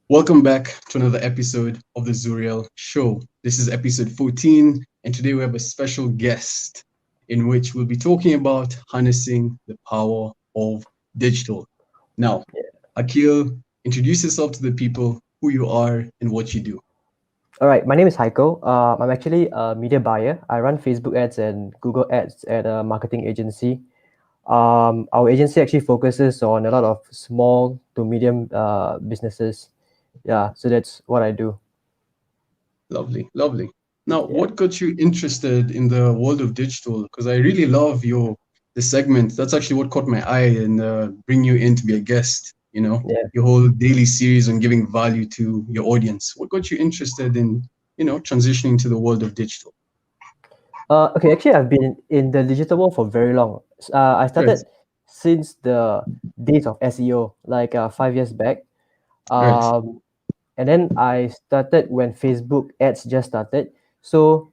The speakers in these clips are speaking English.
Welcome back to another episode of the Zuriel Show. This is episode 14, and today we have a special guest in which we'll be talking about harnessing the power of digital. Now, Akil, introduce yourself to the people, who you are, and what you do. All right, my name is Haikal. I'm actually a media buyer. I run Facebook ads and Google ads at a marketing agency. Our agency actually focuses on a lot of small to medium businesses. Yeah, so that's what I do. Lovely, lovely. Now, Yeah, what got you interested in the world of digital? Because I really love your the segment. That's actually what caught my eye and bring you in to be a guest. yeah. Your whole daily series on giving value to your audience. What got you interested in transitioning to the world of digital? Okay, actually, I've been in the digital world for very long. I Right, started since the days of SEO, like 5 years back. right. Um, and then I started when Facebook ads just started. So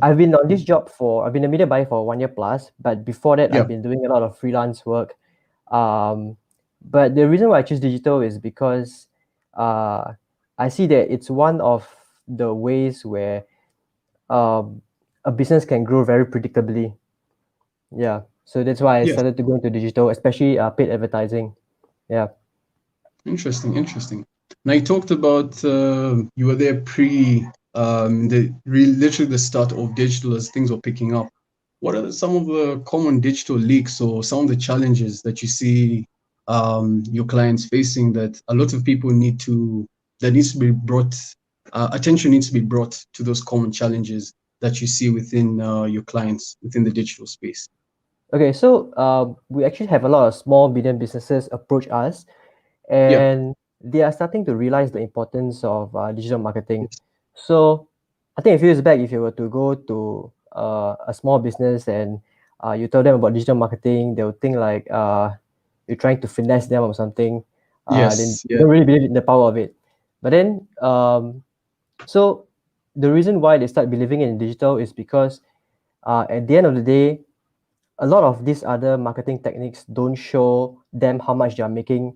I've been a media buyer for 1 year plus, but before that, Yeah, I've been doing a lot of freelance work. Um, but the reason why I choose digital is because uh, I see that it's one of the ways where um, a business can grow very predictably. Yeah, so that's why I yes. started to go into digital, especially paid advertising. Yeah. Interesting, interesting. Now you talked about you were there pre literally the start of digital as things were picking up. What are some of the common digital leaks or some of the challenges that you see your clients facing that a lot of people that needs to be brought attention needs to be brought to those common challenges that you see within your clients within the digital space? Okay, so we actually have a lot of small medium businesses approach us, Yeah. and they are starting to realize the importance of digital marketing. Yes. So I think a few years back, if you were to go to a small business and you tell them about digital marketing, they would think like you're trying to finesse them or something. Then Yes. they Yeah. don't really believe in the power of it. But then, so the reason why they start believing in digital is because at the end of the day, a lot of these other marketing techniques don't show them how much they are making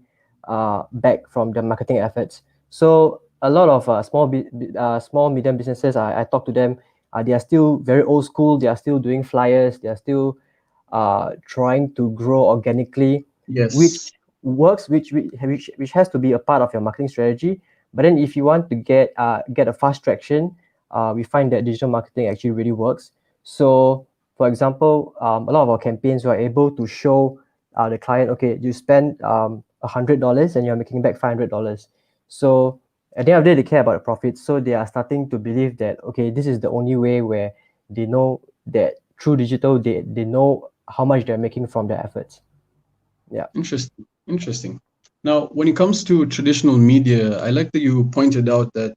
back from their marketing efforts. So a lot of small medium businesses, I talk to them. They are still very old school. They are still doing flyers. They are still trying to grow organically, which Yes. works, which has to be a part of your marketing strategy. But then, if you want to get a fast traction, we find that digital marketing actually really works. So for example, a lot of our campaigns were able to show the client, okay, you spend $100 and you're making back $500. So at the end of the day, they care about the profits. So they are starting to believe that, okay, this is the only way where they know that through digital, they know how much they're making from their efforts. Yeah. Interesting. Interesting. Now, when it comes to traditional media, I like that you pointed out that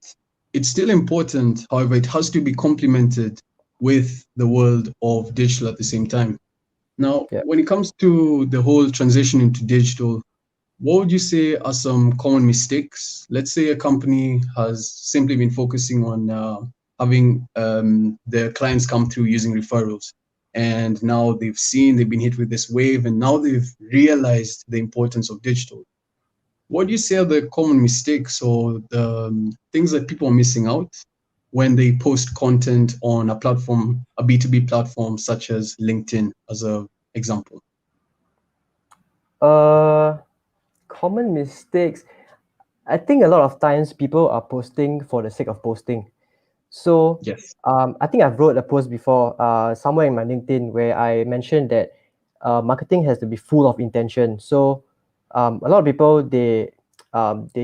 it's still important. However, it has to be complemented with the world of digital at the same time. Now, Yeah. when it comes to the whole transition into digital, what would you say are some common mistakes? Let's say a company has simply been focusing on having their clients come through using referrals. And now they've been hit with this wave, and now they've realized the importance of digital. What do you say are the common mistakes or the things that people are missing out when they post content on a platform, a B2B platform such as LinkedIn, as a example? Uh, Common mistakes. I think a lot of times people are posting for the sake of posting. So Yes. I think I've wrote a post before somewhere in my LinkedIn where I mentioned that marketing has to be full of intention. So a lot of people they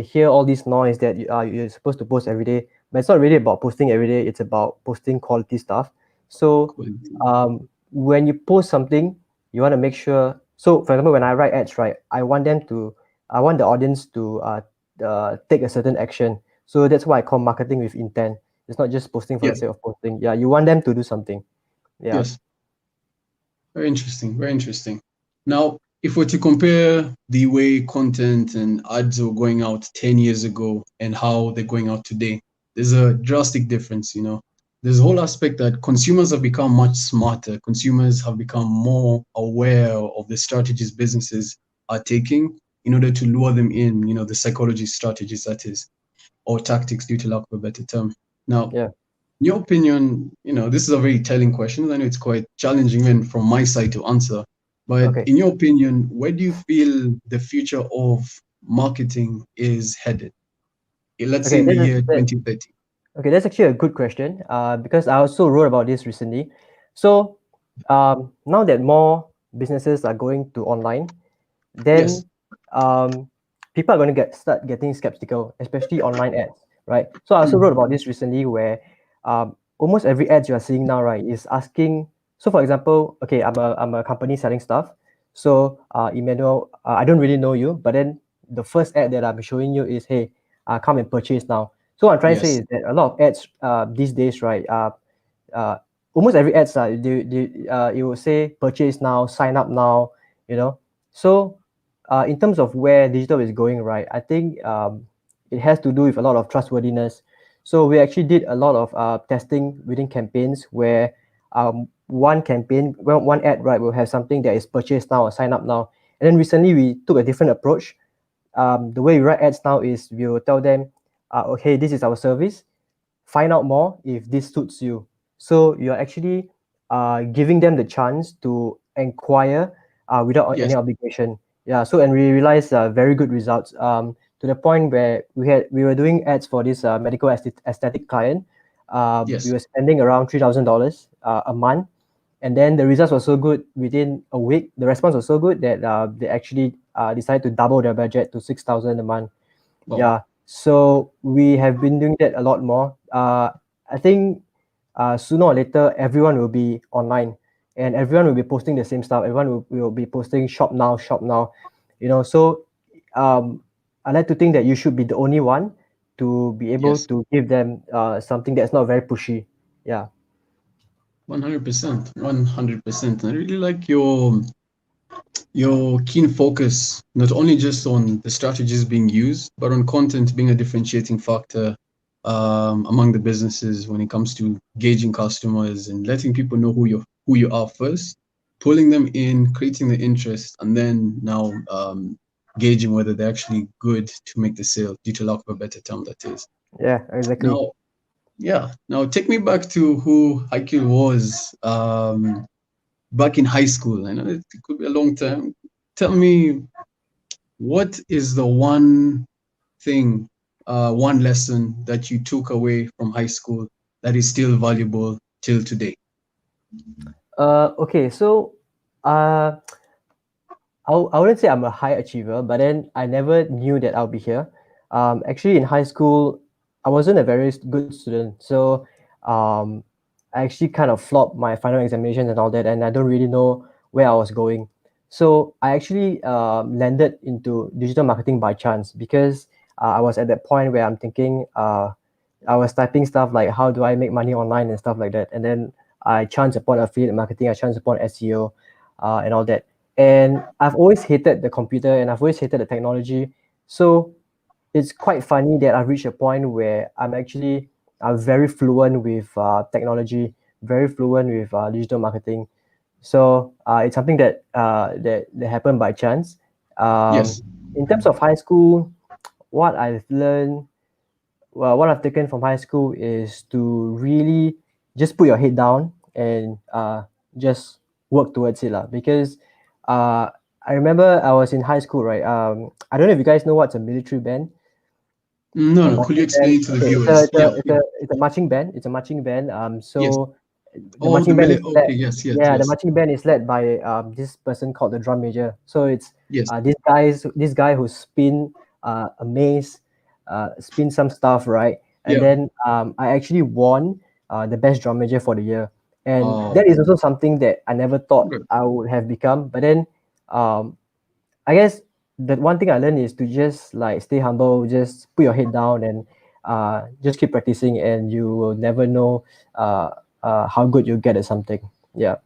hear all this noise that you're supposed to post every day, but it's not really about posting every day. It's about posting quality stuff. So Quality. when you post something, you want to make sure. So for example, when I write ads, right, I want the audience to take a certain action. So that's why I call marketing with intent. It's not just posting for the Yes. sake of posting. Yeah, you want them to do something. Yeah. Yes. Very interesting. Very interesting. Now, if we're to compare the way content and ads were going out 10 years ago and how they're going out today, there's a drastic difference. There's a whole aspect that consumers have become much smarter. Consumers have become more aware of the strategies businesses are taking in order to lure them in, the psychology strategies that is. or tactics, due to lack of a better term. Now, Yeah. in your opinion, this is a very telling question. I know it's quite challenging even from my side to answer, but Okay. in your opinion, where do you feel the future of marketing is headed? Let's say Okay. in the That is year that. 2030. Okay, that's actually a good question. Because I also wrote about this recently. So, now that more businesses are going to online, then Yes. um, people are going to start getting skeptical, especially online ads, right? So I also Mm. wrote about this recently, where almost every ad you are seeing now, right, is asking. So for example, okay, I'm a company selling stuff. So Emmanuel, I don't really know you, but then the first ad that I'm showing you is, hey, come and purchase now. So what I'm trying to say Yes. is that a lot of ads these days, right, uh, almost every ads, it will say purchase now, sign up now, you know. So in terms of where digital is going, right, I think it has to do with a lot of trustworthiness. So we actually did a lot of testing within campaigns where one campaign, well, one ad, right, will have something that is purchase now or sign up now. And then recently we took a different approach. The way we write ads now is we will tell them, okay, this is our service. Find out more if this suits you. So you're actually giving them the chance to inquire without any Yes. obligation. Yeah. So and we realized very good results. To the point where we were doing ads for this medical aesthetic client. We Yes. were spending around $3,000 a month, and then the results were so good within a week. The response was so good that they actually decided to double their budget to 6,000 a month. Wow. Yeah, so we have been doing that a lot more. I think sooner or later everyone will be online, and everyone will be posting the same stuff. Everyone will be posting shop now, shop now. So um, I like to think that you should be the only one to be able Yes. to give them something that's not very pushy. Yeah. 100%. 100%. I really like your keen focus, not only just on the strategies being used, but on content being a differentiating factor among the businesses when it comes to gauging customers and letting people know who you are first, pulling them in, creating the interest, and then now gauging whether they're actually good to make the sale, due to lack of a better term, that is. Yeah, exactly. Now, yeah, now take me back to who Haikal was back in high school. I know it could be a long time. Tell me, what is the one thing, one lesson that you took away from high school that is still valuable till today? Okay, so uh, I wouldn't say I'm a high achiever, but then I never knew that I'll be here. Actually, in high school, I wasn't a very good student, so um, I actually kind of flopped my final examinations and all that, and I don't really know where I was going. So I actually landed into digital marketing by chance because I was at that point where I'm thinking, I was typing stuff like how do I make money online and stuff like that, and then I chanced upon affiliate marketing, I chanced upon SEO, and all that. And I've always hated the computer and I've always hated the technology. So it's quite funny that I've reached a point where I'm actually very fluent with technology, very fluent with digital marketing. So it's something that happened by chance. Um, Yes. in terms of high school, what I've learned, well, what I've taken from high school is to really just put your head down and just work towards it lah. Because uh, I remember I was in high school, right? I don't know if you guys know what's a military band. No, A no. Could you marching band. explain to the Okay, it's a viewers? it's a Yeah. it's Yeah. a it's a marching band. It's a marching band. Yes. So the Oh, the marching band is millet. led. Okay. Yes. Yes. Yeah, the Yes. marching band is led by this person called the drum major. So it's Yes. this guy who spin a maze, spin some stuff, right? And Yeah. then I actually won the best drum major for the year, and Oh, that is also something that I never thought good. I would have become. But then um, I guess the one thing I learned is to just like stay humble, just put your head down and just keep practicing, and you will never know uh, how good you'll get at something. Yeah.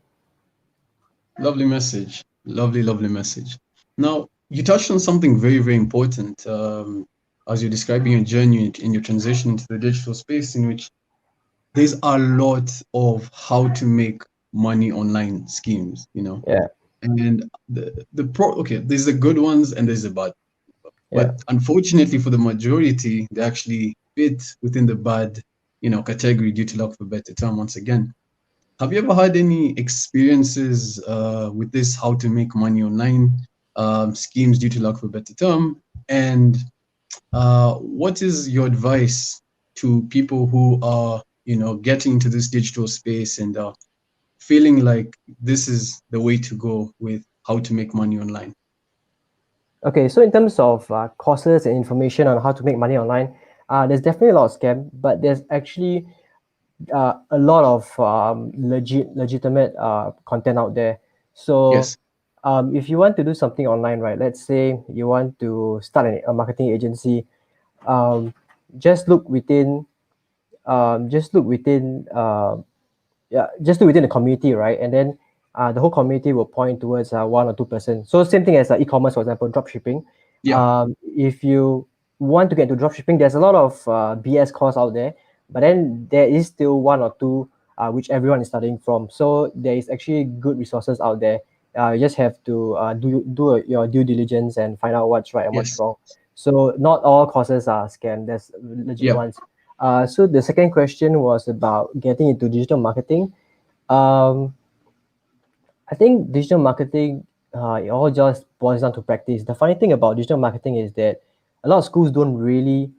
Lovely message. Lovely, lovely message. Now, you touched on something very, very important as you're describing your journey in your transition into the digital space, in which there's a lot of how to make money online schemes, Yeah. and okay, there's the good ones and there's the bad. Yeah. But unfortunately for the majority, they actually fit within the bad, category due to lack of a better term once again. Have you ever had any experiences with this how to make money online schemes due to lack of a better term? And what is your advice to people who are, getting into this digital space and feeling like this is the way to go with how to make money online? Okay, so in terms of courses and information on how to make money online, there's definitely a lot of scam, but there's actually a lot of legitimate content out there. So Yes. if you want to do something online, right? Let's say you want to start a marketing agency, um, just look within, just look within, yeah, just look within the community, right? And then the whole community will point towards 1 or 2%. So same thing as e-commerce, for example, drop shipping. Yeah. If you want to get into drop shipping, there's a lot of BS course out there, but then there is still one or two which everyone is studying from. So there is actually good resources out there. You just have to your due diligence and find out what's right and what's Yes. wrong. So not all courses are scam. There's legit Yeah. ones. So the second question was about getting into digital marketing. Um, I think digital marketing, it all just boils down to practice. The funny thing about digital marketing is that a lot of schools don't really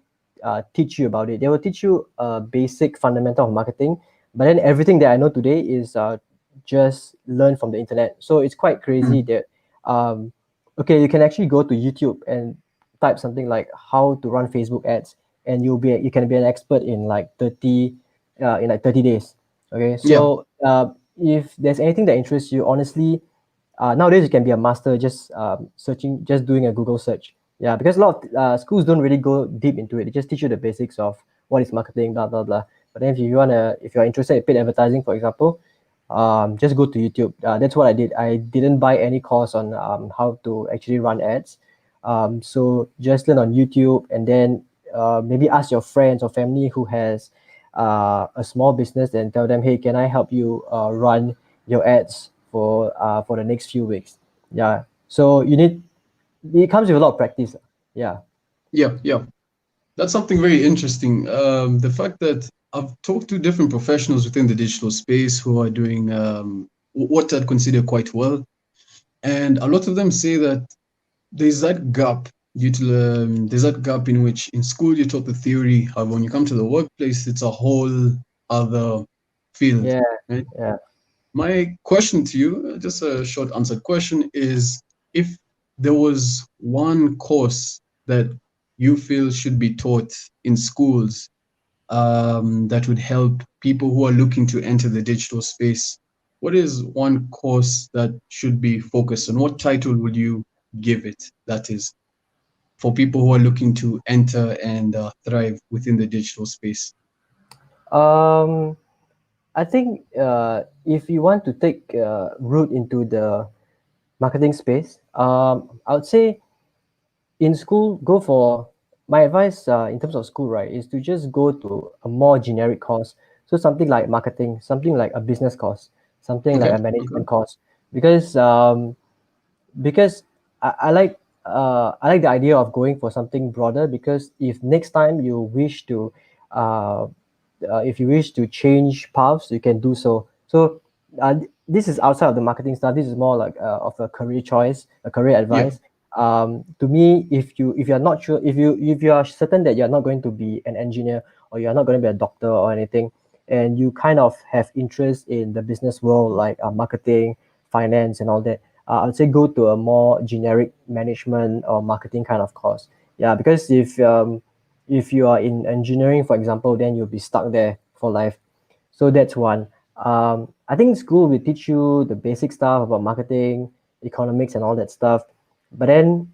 teach you about it. They will teach you a basic fundamental of marketing, but then everything that I know today is just learned from the internet. So it's quite crazy Mm. that, um, okay, you can actually go to YouTube and type something like how to run Facebook ads, and you can be an expert in like 30 days. Okay, Yeah. so if there's anything that interests you, honestly, nowadays you can be a master just searching, just doing a Google search. Yeah, because a lot of schools don't really go deep into it. They just teach you the basics of what is marketing, blah blah blah. But then if you're interested in paid advertising, for example, just go to YouTube. That's what I did. I didn't buy any course on how to actually run ads. So just learn on YouTube, and then maybe ask your friends or family who has a small business, and tell them, hey, can I help you run your ads for the next few weeks? Yeah. So it comes with a lot of practice. Yeah. Yeah. Yeah. That's something very interesting. The fact that I've talked to different professionals within the digital space who are doing what I'd consider quite well. And a lot of them say that there's that gap there's that gap in which in school you're taught the theory, however, when you come to the workplace, it's a whole other field, Yeah. right? Yeah. My question to you, just a short answered question, is if there was one course that you feel should be taught in schools that would help people who are looking to enter the digital space, what is one course that should be focused on? What title would you give it? That is for people who are looking to enter and thrive within the digital space. Um, I think if you want to take root into the marketing space, I would say in school, go for my advice in terms of school, right, is to just go to a more generic course. So something like marketing, something like a business course, something like Okay. a Okay. management course, because because I like the idea of going for something broader, because if next time you wish to uh, if you wish to change paths, you can do so. So this is outside of the marketing stuff. This is more like of a career choice, a career Yeah. advice. To me, if you're not sure, if you are certain that you're not going to be an engineer, or you're not going to be a doctor or anything, and you kind of have interest in the business world, like marketing, finance, and all that, I would say go to a more generic management or marketing kind of course. Yeah, because if you are in engineering, for example, then you'll be stuck there for life. So that's one. I think school will teach you the basic stuff about marketing, economics, and all that stuff. But then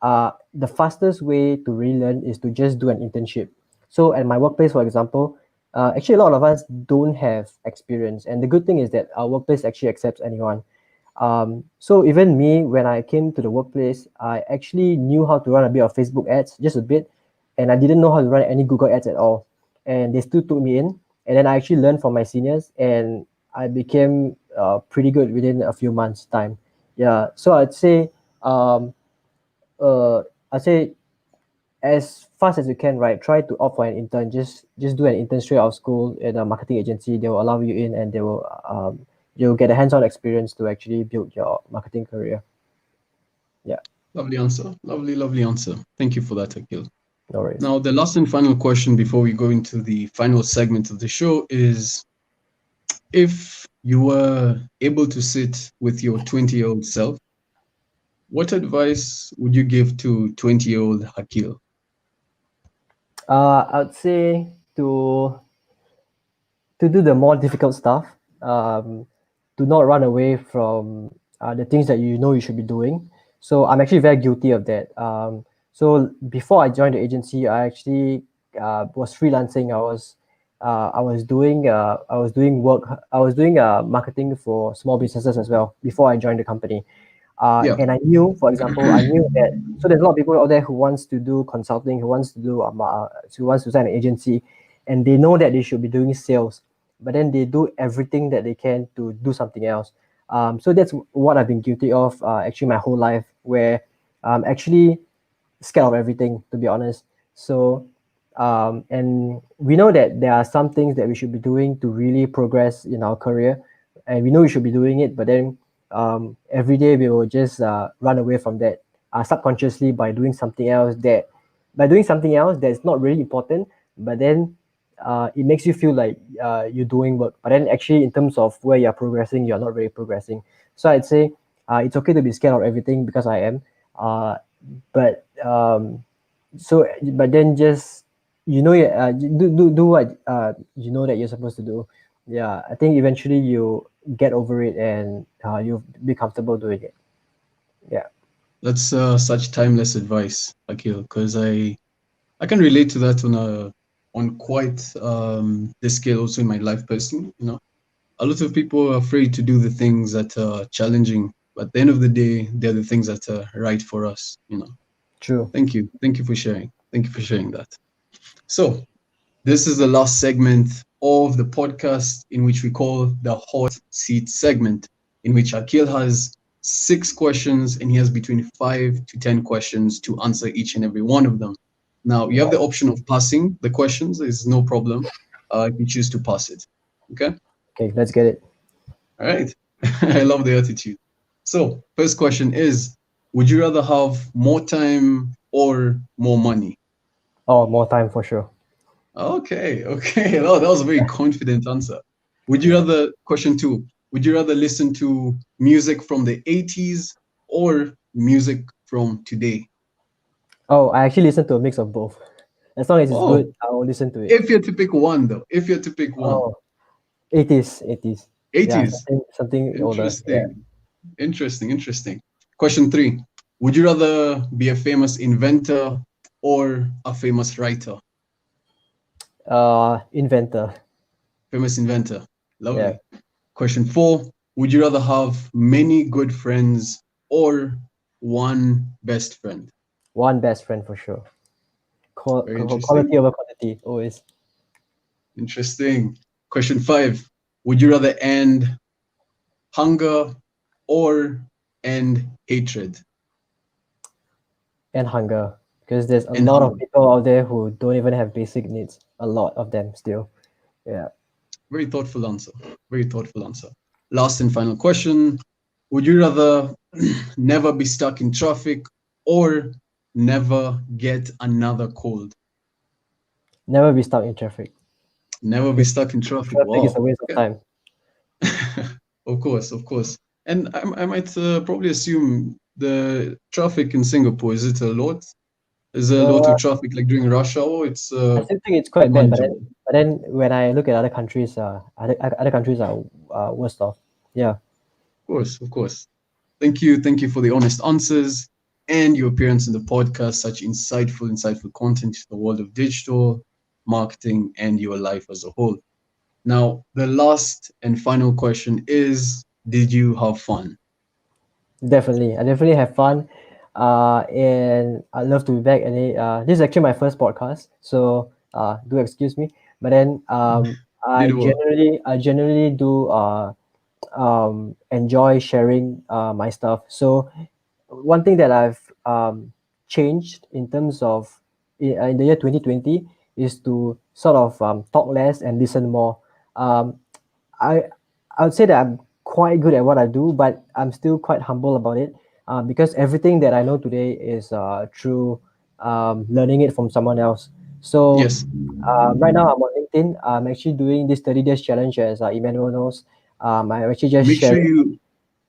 the fastest way to really learn is to just do an internship. So at my workplace, for example, actually a lot of us don't have experience, and the good thing is that our workplace actually accepts anyone. So even me, when I came to the workplace, I actually knew how to run a bit of Facebook ads, just a bit, and I didn't know how to run any Google ads at all. And they still took me in, and then I actually learned from my seniors, and I became pretty good within a few months' time. Yeah, so um, I'd say as fast as you can, right? Try to opt for an intern. Just do an intern straight out of school at a marketing agency. They will allow you in, and they will you'll get a hands-on experience to actually build your marketing career. Yeah, Lovely answer. Lovely answer. Thank you for that, Akil. no worries. Now, the last and final question before we go into the final segment of the show is, if you were able to sit with your 20-year-old self, what advice would you give to 20-year-old Akil? I'd say to do the more difficult stuff. Do not run away from the things that you know you should be doing. So I'm actually very guilty of that. So before I joined the agency, I actually was freelancing. I was doing work. I was doing marketing for small businesses as well before I joined the company. Yeah, And I knew, for example, I knew that. So there's a lot of people out there who wants to do consulting, who wants to sign an agency, and they know that they should be doing sales, but then they do everything that they can to do something else. So that's what I've been guilty of actually my whole life, where I'm actually scared of everything, to be honest. So, and we know that there are some things that we should be doing to really progress in our career, and we know we should be doing it, but then every day we will just run away from that subconsciously by doing something else that's not really important, but then it makes you feel like you're doing work, but then actually in terms of where you're progressing, you're not really progressing. So I'd say it's okay to be scared of everything, because I am. But but then just do what you know that you're supposed to do. Yeah, I think eventually you get over it, and you'll be comfortable doing it. Yeah. that's such timeless advice, Akil, because I can relate to that on quite the scale also in my life personally. A lot of people are afraid to do the things that are challenging, but at the end of the day, they're the things that are right for us. True. Thank you for sharing. Thank you for sharing that. So, this is the last segment of the podcast, in which we call the hot seat segment, in which Akil has 6 questions and he has between 5 to 10 questions to answer each and every one of them. Now, you have the option of passing the questions, there's no problem if you choose to pass it. Okay? Okay, let's get it. All right. I love the attitude. So, first question is, would you rather have more time or more money? Oh, more time for sure. Okay, okay. Oh, that was a very confident answer. Would you Yeah. rather, question two, would you rather listen to music from the 80s or music from today? Oh, I actually listen to a mix of both. As long as it's Oh, good, I will listen to it. if you're to pick one, though, if you're to pick one, Oh, 80s. Yeah, 80s. something older. Yeah. Interesting, interesting. Question three, would you rather be a famous inventor or a famous writer? Inventor. Famous inventor. Yeah. Lovely. Question four, would you rather have many good friends or one best friend? One best friend for sure. Very Quality interesting. over quantity, always. Interesting. Question five, would you rather end hunger or end hatred? And hunger. Because there's a And lot of hunger. people out there who don't even have basic needs. A lot of them still. Yeah. Very thoughtful answer. Very thoughtful answer. Last and final question. Would you rather never be stuck in traffic or never get another cold? Never be stuck in traffic. Never be Because stuck in traffic. traffic is Wow. a waste of Okay. time. Of course, of course. And I might probably assume the traffic in Singapore, is it a lot? Is there a lot Uh, of traffic like during rush hour? It's I still think it's pretty quite bad, manageable. but then when I look at other countries are worse off. Yeah. Of course, of course. Thank you for the honest answers and your appearance in the podcast. Such insightful content to the world of digital marketing and your life as a whole. Now, the last and final question is: did you have fun? Definitely. I definitely have fun. And I love to be back. And this is actually my first podcast, so do excuse me. But then Did well. I generally do enjoy sharing my stuff. So one thing that I've changed in terms of in the year 2020 is to sort of talk less and listen more. Um, I I would say that I'm quite good at what I do, but I'm still quite humble about it, because everything that I know today is through learning it from someone else. So Yes. right now I'm on LinkedIn. I'm actually doing this 30 days challenge, as Emmanuel knows. I'm actually just Make sure sharing. you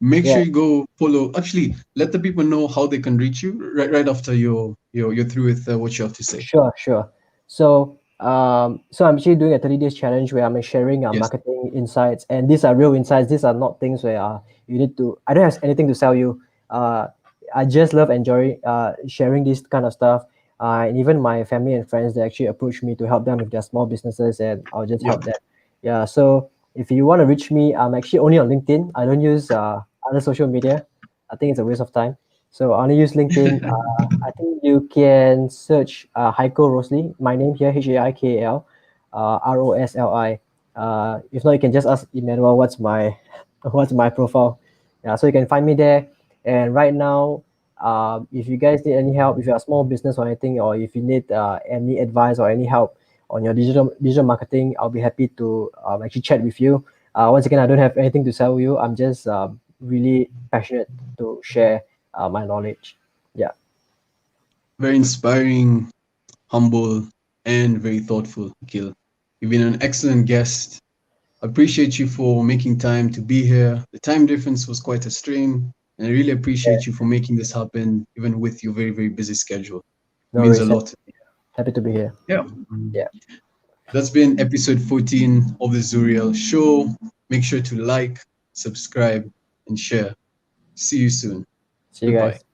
make Yeah, sure you go follow. Actually, let the people know how they can reach you right after you're through with what you have to say. sure, sure. So, so I'm actually doing a 30 days challenge where I'm sharing Yes. marketing insights, and these are real insights. These are not things where you need to. I don't have anything to sell you. Uh, I just love enjoying sharing this kind of stuff. And even my family and friends, they actually approach me to help them with their small businesses, and I'll just Yep. help them. Yeah. So if you want to reach me, I'm actually only on LinkedIn. I don't use other social media. I think it's a waste of time. So I only use LinkedIn. I think you can search Haikal Rosli, my name here, Haikal, Rosli. If not, you can just ask Emmanuel what's my what's my profile. Yeah, so you can find me there. And right now, if you guys need any help, if you're a small business or anything, or if you need any advice or any help on your digital marketing, I'll be happy to actually chat with you. Once again, I don't have anything to sell you. I'm just really passionate to share my knowledge. Yeah. Very inspiring, humble, and very thoughtful, Akil. You've been an excellent guest. I appreciate you for making time to be here. The time difference was quite a strain, and I really appreciate you for making this happen, even with your very, very busy schedule. It No means a worries. lot. Happy to be here. Yeah. Yeah. That's been episode 14 of the Zuriel Show. Make sure to like, subscribe, and share. See you soon. See you Goodbye. guys.